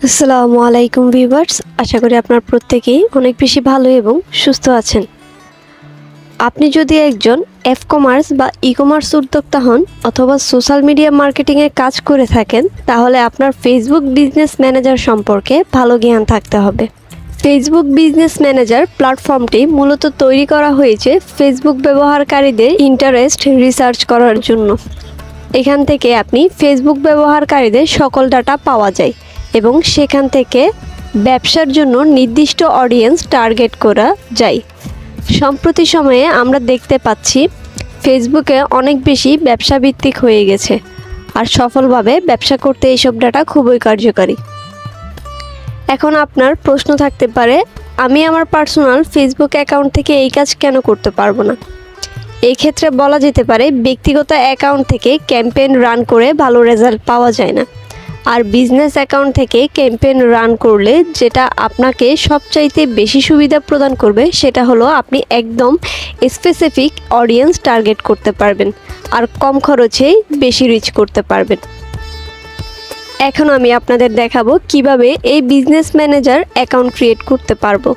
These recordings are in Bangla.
আসসালামু আলাইকুম ভিউয়ার্স, আশা করি আপনার প্রত্যেকেই অনেক বেশি ভালো এবং সুস্থ আছেন। আপনি যদি একজন কমার্স বা ই-কমার্স উদ্যোক্তা হন অথবা সোশ্যাল মিডিয়া মার্কেটিংয়ে কাজ করে থাকেন, তাহলে আপনার ফেসবুক বিজনেস ম্যানেজার সম্পর্কে ভালো জ্ঞান থাকতে হবে। ফেসবুক বিজনেস ম্যানেজার প্ল্যাটফর্মটি মূলত তৈরি করা হয়েছে ফেসবুক ব্যবহারকারীদের ইন্টারেস্ট রিসার্চ করার জন্য। এখান থেকে আপনি ফেসবুক ব্যবহারকারীদের সকল ডাটা পাওয়া যায় এবং সেখান থেকে ব্যবসার জন্য নির্দিষ্ট অডিয়েন্স টার্গেট করা যায়। সম্প্রতি সময়ে আমরা দেখতে পাচ্ছি ফেসবুকে অনেক বেশি ব্যবসাভিত্তিক হয়ে গেছে, আর সফলভাবে ব্যবসা করতে এইসব ডাটা খুবই কার্যকারী। এখন আপনার প্রশ্ন থাকতে পারে, আমি আমার পার্সোনাল ফেসবুক অ্যাকাউন্ট থেকে এই কাজ কেন করতে পারবো না? এই ক্ষেত্রে বলা যেতে পারে, ব্যক্তিগত অ্যাকাউন্ট থেকে ক্যাম্পেইন রান করে ভালো রেজাল্ট পাওয়া যায় না, আর বিজনেস অ্যাকাউন্ট থেকে ক্যাম্পেইন রান করলে যেটা আপনাকে সবচাইতে বেশি সুবিধা প্রদান করবে সেটা হলো আপনি একদম স্পেসিফিক অডিয়েন্স টার্গেট করতে পারবেন আর কম খরচেই বেশি রিচ করতে পারবেন। এখন আমি আপনাদের দেখাবো কিভাবে এই বিজনেস ম্যানেজার অ্যাকাউন্ট ক্রিয়েট করতে পারবো।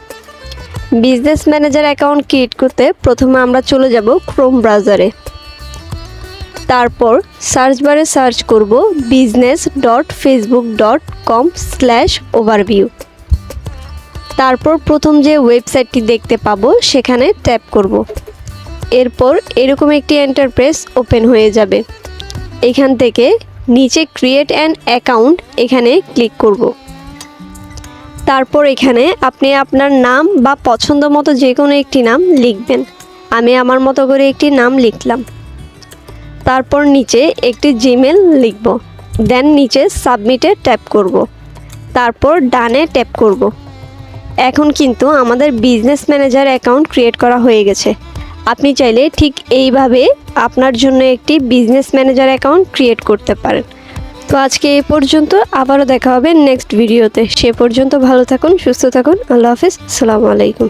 বিজনেস ম্যানেজার অ্যাকাউন্ট ক্রিয়েট করতে প্রথমে আমরা চলে যাব ক্রোম ব্রাউজারে। তারপর সার্চ বারে সার্চ করব business.facebook.com/overview। তারপর প্রথম যে ওয়েবসাইটটি দেখতে পাবো সেখানে ট্যাপ করব। এরপর এরকম একটি ইন্টারফেস ওপেন হয়ে যাবে। এখান থেকে নিচে ক্রিয়েট অ্যান অ্যাকাউন্ট এখানে ক্লিক করব। তারপর এখানে আপনি আপনার নাম বা পছন্দ মতো যে কোনো একটি নাম লিখবেন। আমি আমার মতো করে একটি নাম লিখলাম। তারপর নিচে একটি জিমেল লিখব, দেন নিচে সাবমিটে ট্যাপ করব, তারপর ডানে ট্যাপ করব। এখন কিন্তু আমাদের বিজনেস ম্যানেজার অ্যাকাউন্ট ক্রিয়েট করা হয়ে গেছে। আপনি চাইলে ঠিক এইভাবে আপনার জন্য একটি বিজনেস ম্যানেজার অ্যাকাউন্ট ক্রিয়েট করতে পারেন। তো আজকে এই পর্যন্ত, আবারও দেখা হবে নেক্সট ভিডিওতে। সে পর্যন্ত ভালো থাকুন, সুস্থ থাকুন। আল্লাহ হাফেজ, আসসালামু আলাইকুম।